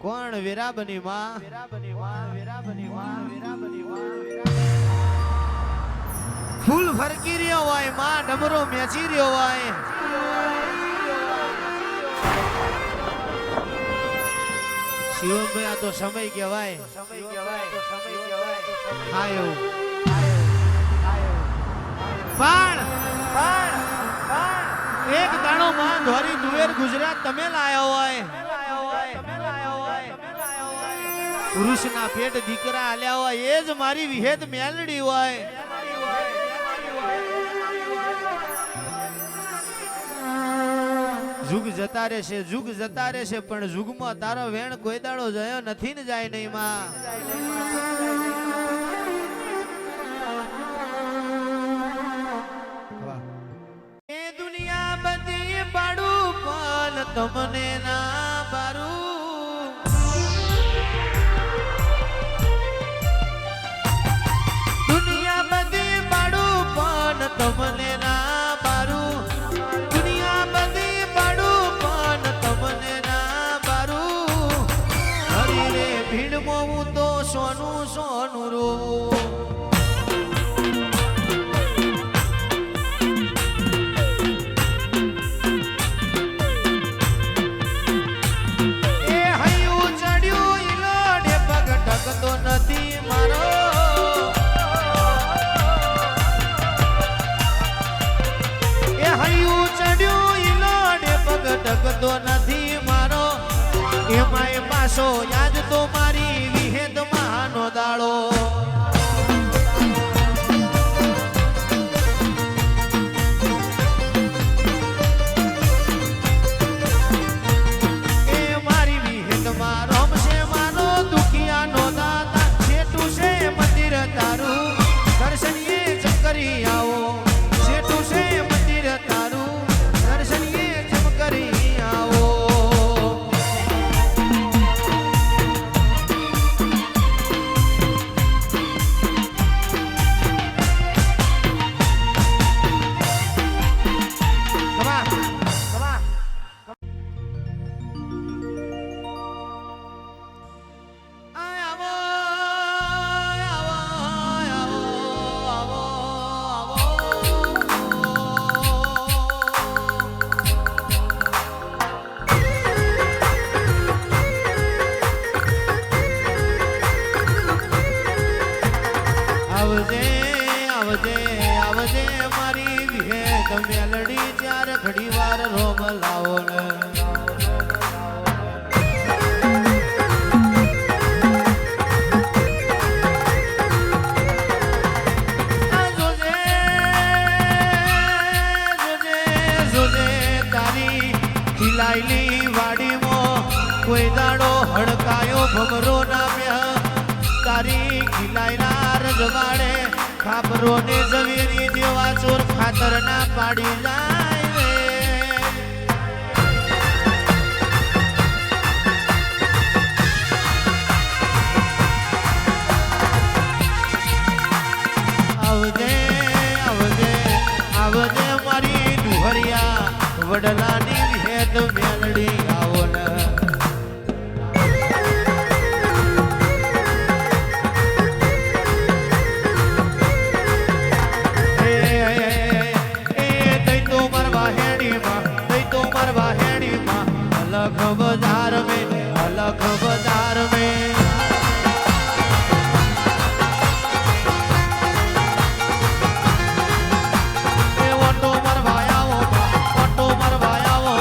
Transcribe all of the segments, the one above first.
કોણ વીરાબની માં ફૂલ ફરકી રહ્યો હોય માં ડમરો મેચી રહ્યો હોય શિવભાઈ આ તો સમય કહેવાય આયો પણ એક દાણો માં ધોરી દુવેર ગુજરાત તમે લાયો હોય પુરુષના પેટ દીકરા આલ્યા હોય એ જ મારી વિહેદ મેલડી હોય જુગ જતા રહેશે પણ જુગમાં તારો વેણ કોઈ દાડો જયો નથી ને જાય નહીં માં એ દુનિયા બધી પાડું પણ તમને ના બારું દુનિયા બધી પાડું પણ તમને ના બારું દુનિયા બધી પાડું પણ તમને ના બારું હરી રે ભીડમાં હું તો સોનું સોનું રોવું ટકતો નથી મારો એમાંય પાછો યાદ તો મારી વિહેદ માનો દાડો એ મારી વિહેદ માં રમશે માનો દુખિયાનો દાતા છેટું છે મંદિર તારું દર્શનીએ ચકરી આવો છેટું છે મંદિર તારું દર્શનીએ કરી આવો આવજે મારી વિહેદ મેલડી ચાર ઘડી વાર રોમ લાવો ને જોજે તારી ખીલાયેલી વાડીમાં કોઈ દાડો હડકાયો ભમરો ના મ્યા તારી ખીલાયેલા રજવાડે ખાપરો ને ઝવેરી જેવા ચોર ખાતર ના પાડી જાય રે આવજે મારી દુહરિયા વડલાની વિહેદ મેલડી આવો ને अलग बाजार में ऑटो मरवाया वो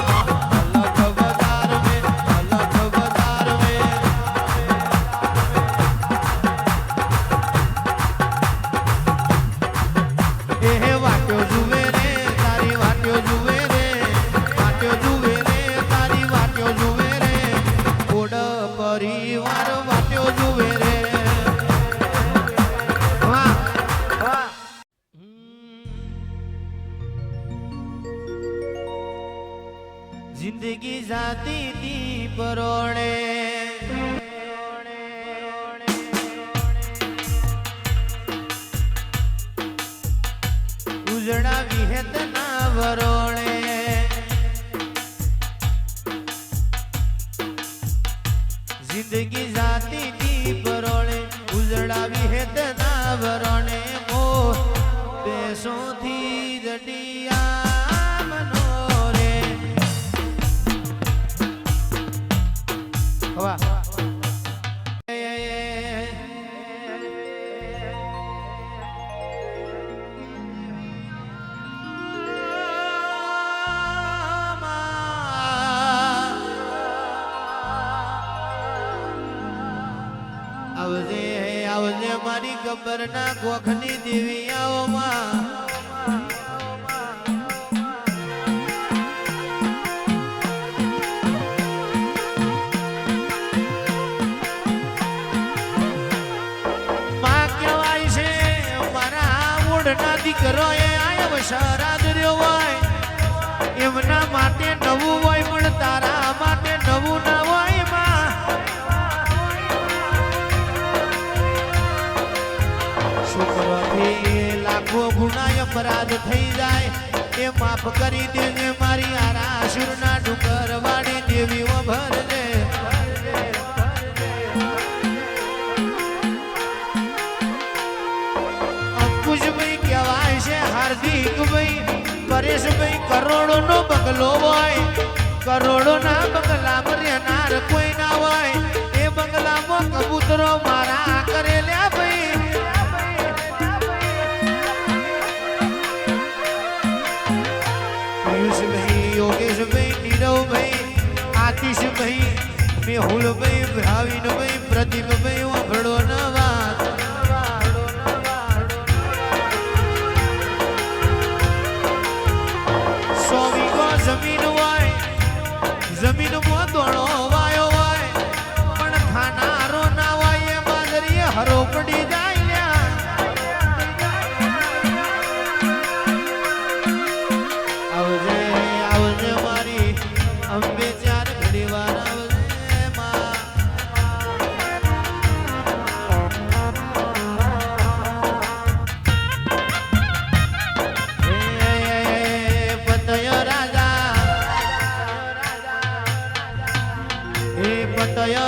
अलग बाजार में ए वाट्यो जुए रे तारी वाट्यो जुए रे तारी वाट्यो जुए परिवार वाट्यो जुए रे जिंदगी जाती थी परोड़े उजड़ा विहेद ना वरोड़े અડિયા મનો રે વાહ આવજે મારી ગબ્બર ના ગોખની દેવી આવો માં કહેવાય છે મારા ઓઢના દીકરો એ આયા વસારા દર્યો હોય એમના માટે નવું હોય પણ તારા માટે નવું ના હોય માં શું કરવાથી લાખો ગુના અપરાધ થઈ જાય એ માફ કરી દેજે મારી આરાસુરના ડુંગર વાળી દેવીઓ ભરજે અંકુશભાઈ કહેવાય છે હાર્દિકભાઈ પરેશભાઈ કરોડો નો બંગલો હોય કરોડો ના બંગલામાં રહેનાર કોઈ ના હોય એ બંગલામાં કબૂતરો મારા કરેલ્યા ભાઈ પિયુષભાઈ યોગેશભાઈ નીરવભાઈ આતિશભાઈ મેહુલભાઈ ભાવિનભાઈ પ્રદીપભાઈ ઓભળો નવા જમીન હોય જમીનમાં દોણો વાયો હોય પણ ખાનારો ના હોય એ બાજરીએ હરો પડી જાય આવજે આવજે મારી અંબે ચાર ઘડી વાર આવજે માં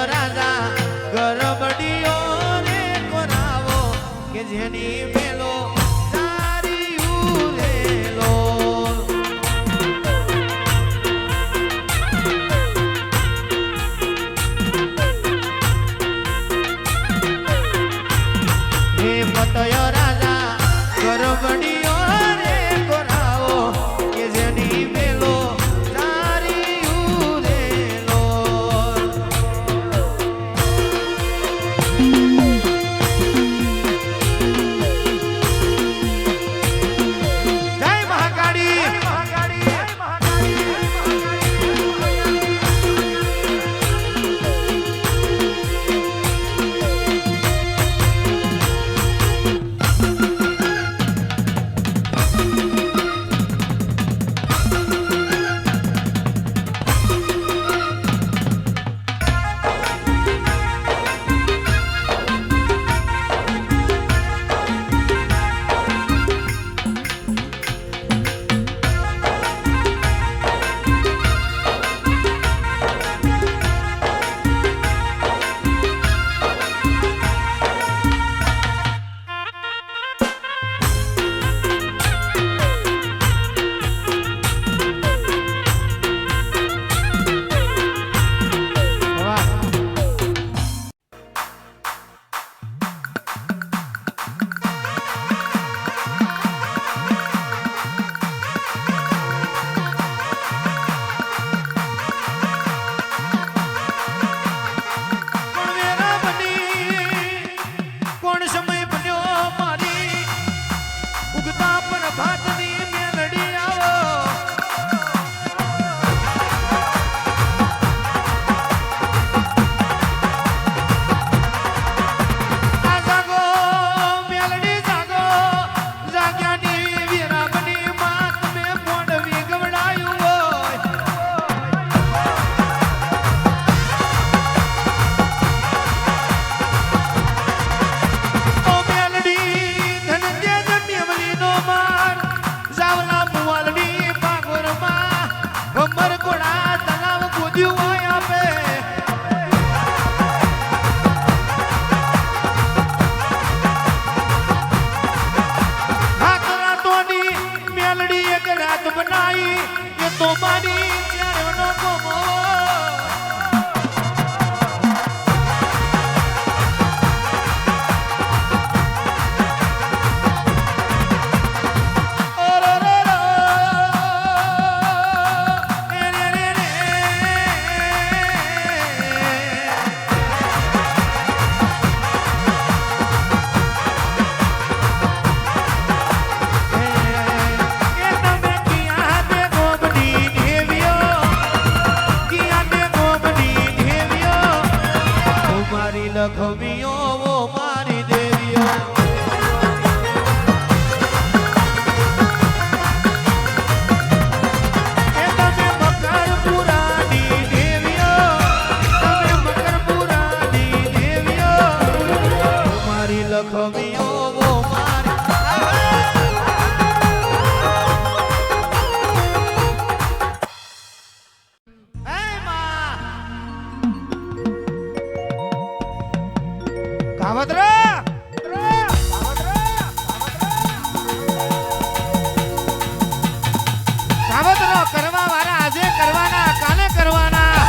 રાજા ગરબડીઓ રે કોરાવો કે જેની મેલો તારી ઉરેલો હે પતય રાજા ગરબડીઓ રે કોરાવો કે જેની મેલો એક રાત બનાવી એ તો મારી ચારનો કોમો લખમીઓ વો મારી દેવીઓ એ તમે મકરપુરાની દેવીઓ તમે મકરપુરાની દેવીઓ મારી લખમીઓ વો કરવા વાળા આજે કરવાના કાલે કરવાના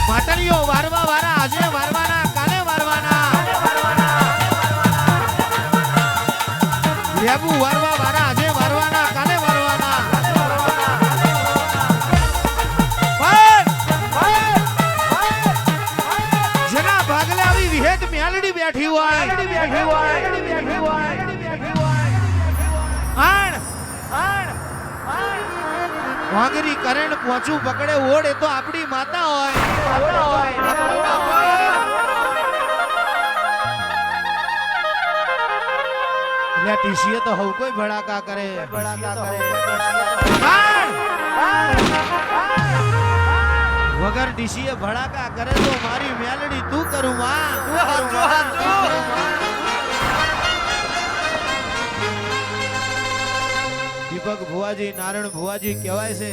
માટલીઓ વારવા વાળા આજે વારવાના કાલે વારવાના લેબુ વારવા વાળા આજે વારવાના કાલે વારવાના જેના ભાગલે આવી વિહેત મેલડી બેઠી હોય વાંગરી કરેણ પોચું પકડે ઓડ એ તો આપણી માતા હોય એટલે ટીસીએ તો હવ કોઈ ભડાકા કરે વગર ટીસીએ ભડાકા કરે તો મારી મેલડી તું કરું માં દીપક ભુવાજી નારાયણ ભુવાજી કહેવાય છે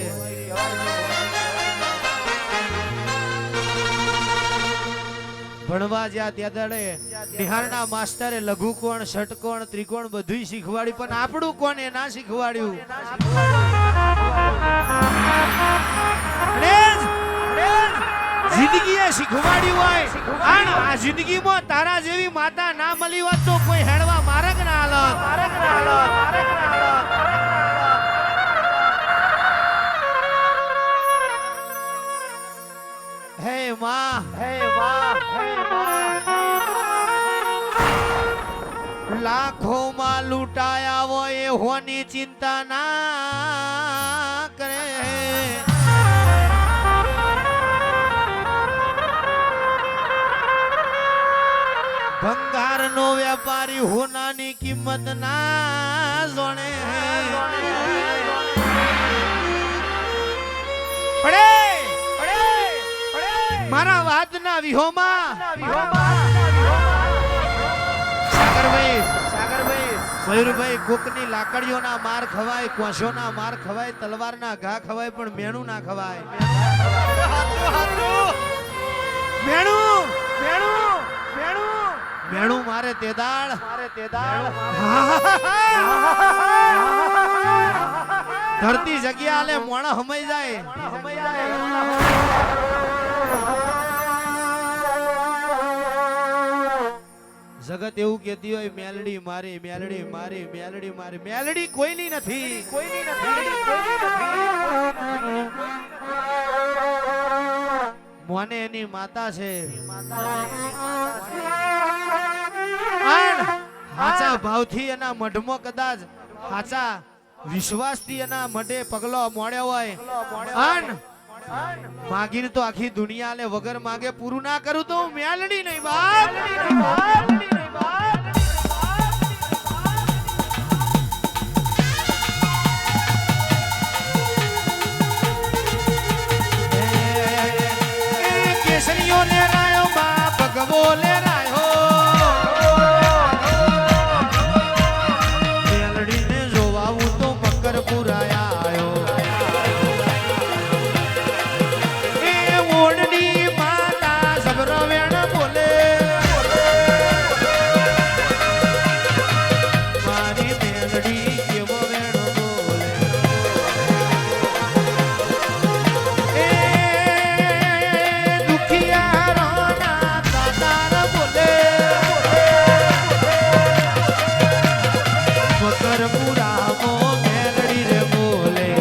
ભણવા જ્યાં ત્યાં દાડે નિહાળના માસ્ટરે લઘુ કોણ ષટકોણ ત્રિકોણ બધું શીખવાડ્યું પણ આપણું કોણ એ ના શીખવાડ્યું જિંદગીએ શીખવાડ્યું હોય આ જિંદગીમાં તારા જેવી માતા ના મળી હોત તો કોઈ હેડવા માર્ગ ના હાલત હે માં લાખો માં લૂંટાયા હોય હોની ચિંતા ના કરે ભંગાર નો વેપારી હોનાની કિંમત ના જોણે મારા વાદના વિહોમાં સાગરભાઈ મયુરભાઈ કોકની લાકડીઓના માર ખવાય કોશોના માર ખવાય તલવારના ઘા ખવાય પણ મેણું ના ખવાય મેણું મારે તેદાળ ધરતી જગ્યા આલે મોણા હમાઈ જાય જગત એવું કહેતી હોય મેલડી મારી મેલડી કોઈની નથી મોને એની માતા છે હાચા ભાવથી એના મઢમાં કદાચ હાચા વિશ્વાસથી એના મઢે પગલો મોડ્યો હોય માગીને તો આખી દુનિયા લે વગર માગે પૂરું ના કરું તો મેલડી નહીં બાપ કેસરીઓ લે રાયો બાપ ભગવો લે રાયો મેલડીને જોવાવું તો મકર પુરાયા આયો ડુંગરપુરામાં મેલડી રે બોલે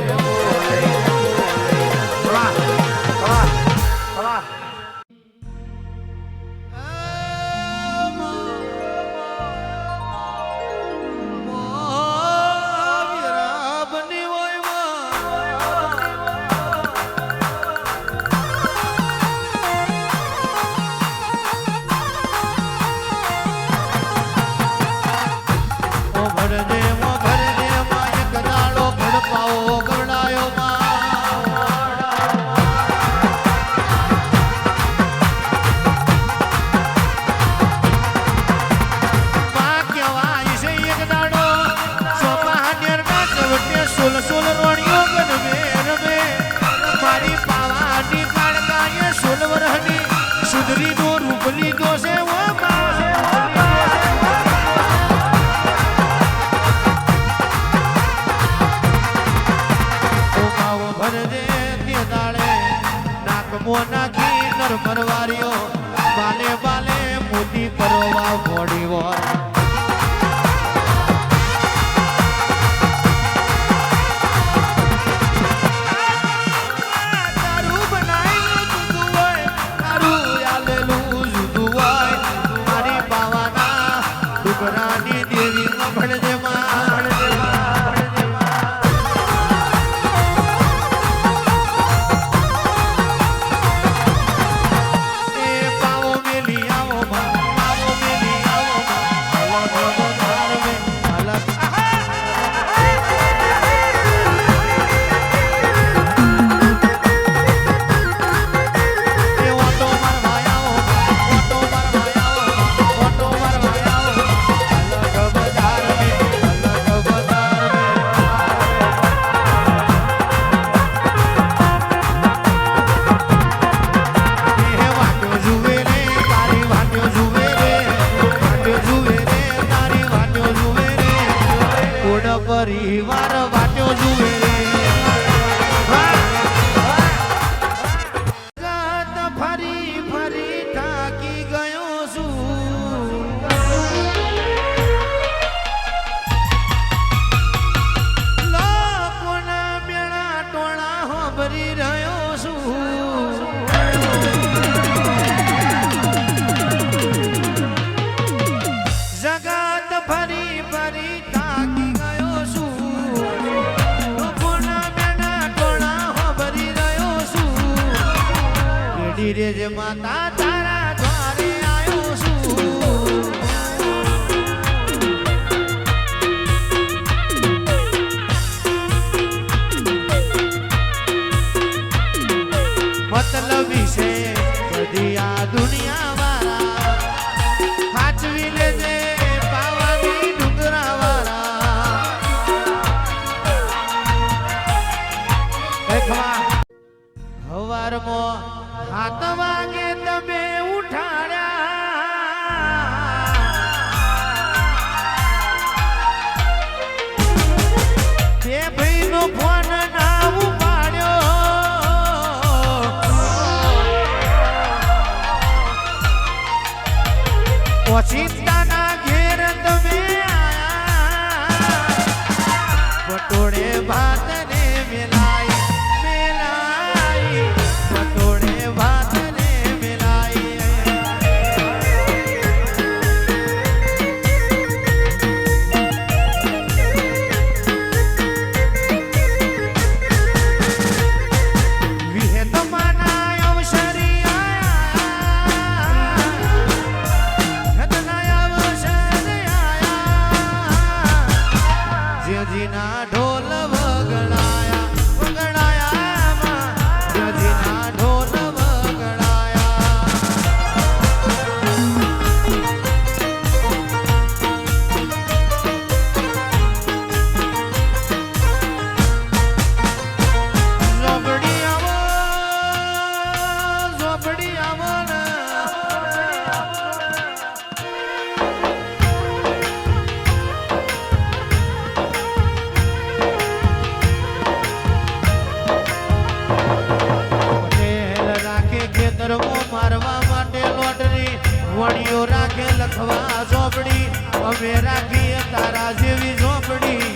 સુધરી નો રૂપ લીધો છે નાખી નર પરવારીઓ બાલે બાલે મોતી પરવા મોડી વાર પરિવાર વાટ્યો જુએ ફરી ફરી થાકી ગયો છું લોકોના મેળા ટોળા હોભરી રહ્યો છું જગત ફરી ફરી થાકી ધીરે જ માતા તારા દ્વારે આવ્યો છું મતલબ વિશે બધી આ દુનિયા વાળા હાચવી લેજે પાવાની ડુંગરા વાળા હવારમાં 7 વાગે તમે ઉઠાડ્યા તે ભાઈનો ફોન ના ઉપાડ્યો ઓચિંતાના ઘેર તમે આયા પટોળે ભાત ને મેલાઈ પટોળે ભાત ને મેલાઈ વિહેતમાના અવસરી આયા અવસર આયા જેજીના ઢોલ વગડાયા જેજીના ઢોલ મારવા માટે લોટરી વણીઓ રાખે લખવા ઝોપડી અમે રાખીએ તારા જેવી ઝોપડી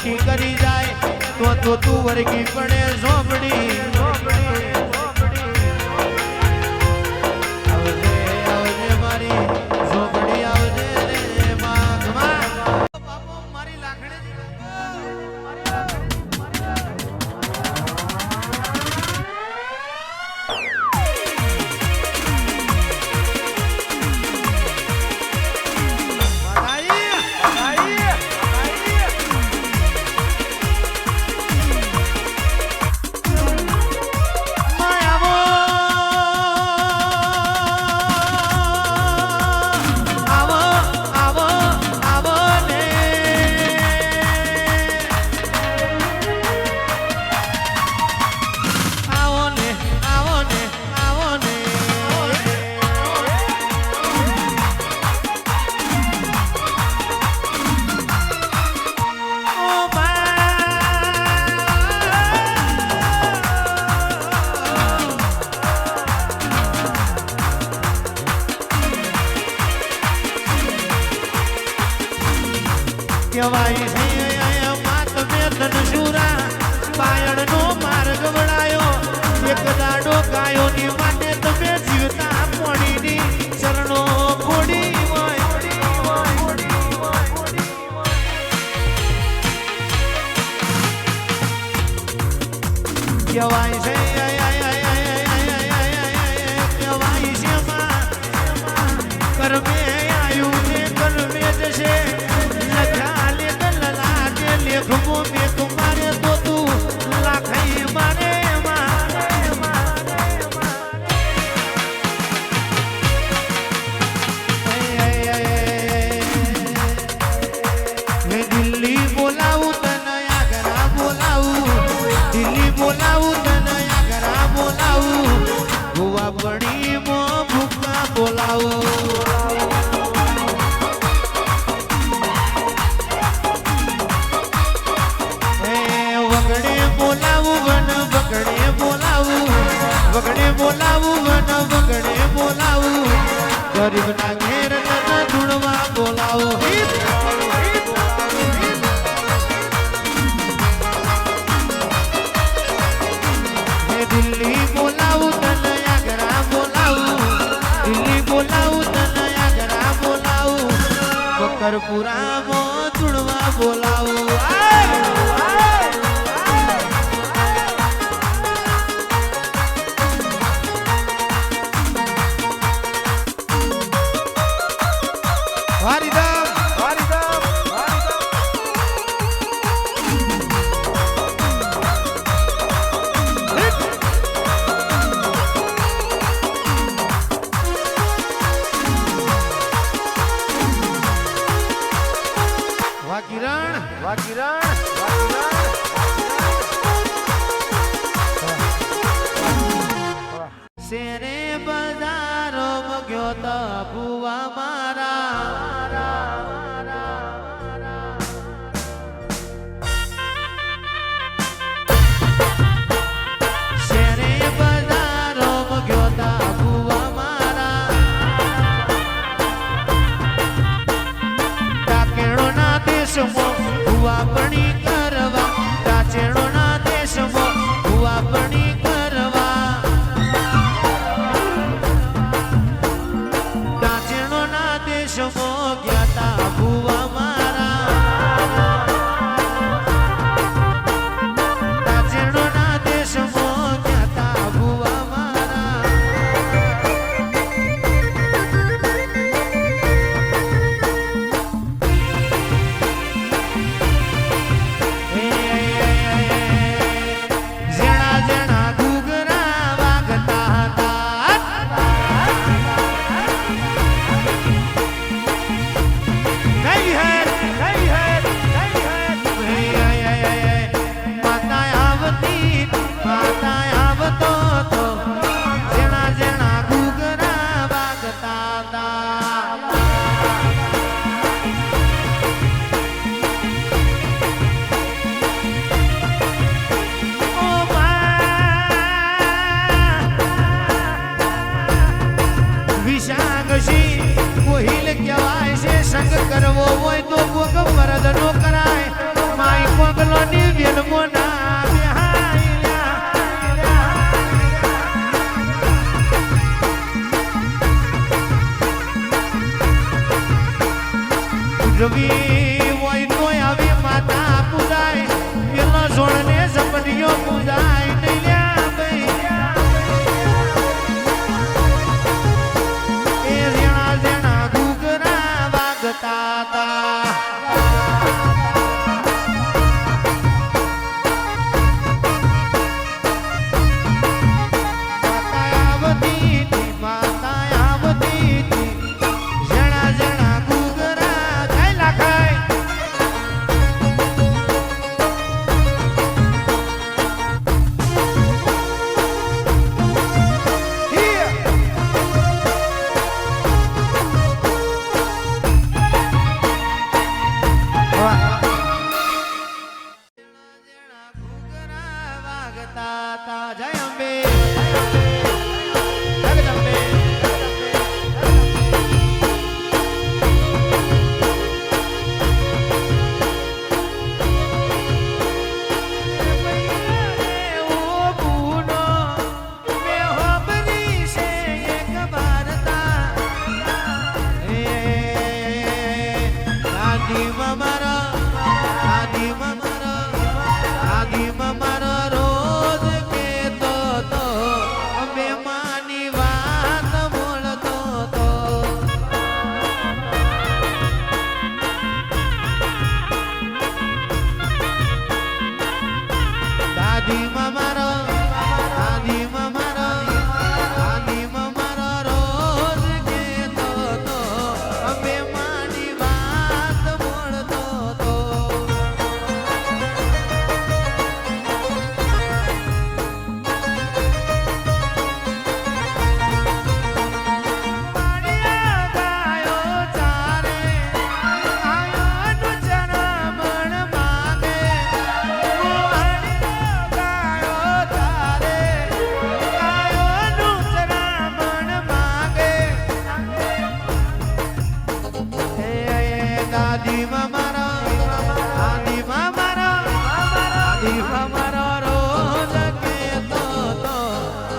ઓળખી કરી જાય તો તું વરગી પડે ઝોપડી આવજે આવજે મારી ઝોપડી આવજે રે માગમાં બાપો મારી લાખણી કહેવાય છે માત મેદન શુરા પાયણનો માર્ગ વળાયો એક દાડો ગાયોની માટે તમે જીવતા પોણીની ચરણો ખોડી કહેવાય છે કહેવાય છે કર્મે આયુ ને કર્મે જશે લેખમો મેઘ મારે તો તું લાખાઈ મારે દિલ્હી બોલાવું તને આગરા બોલાવું દિલ્હી બોલાવું તને આગરા બોલાવું ગોવા પડી મો ભૂકા બોલાવું વગડે બોલાવું વન વગડે બોલાવું ગરીબ ના ઘેર નતા ધૂણવા બોલાવું દિલ્હી બોલાવું તને આગરા બોલાવું દિલ્હી બોલાવું તને આગરા બોલાવું બકરપુરામાં ધૂણવા બોલાવું શેરે બજારો મગ્યો તો ભુવા મારા શેરે બજારો મગ્યો તો ભુવા મારા ટાકેણો ના દેશમાં ભુવા પણી કરવા ટાચેણો ના દેશમાં ભુવા પણી સંગ કરવો હોય તો કોક મરદ નો કરાય માઈ પગલોની વેલમોના બેહાયા રવિ હોય તો આવી માતા પૂજાય પેલો સોળને સપનીઓ પૂજાય નહીં લ્યા ભાઈ એ રેણા રેણા ઘૂઘરા વાગતા તા જય અંબે જગદંબે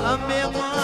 અમે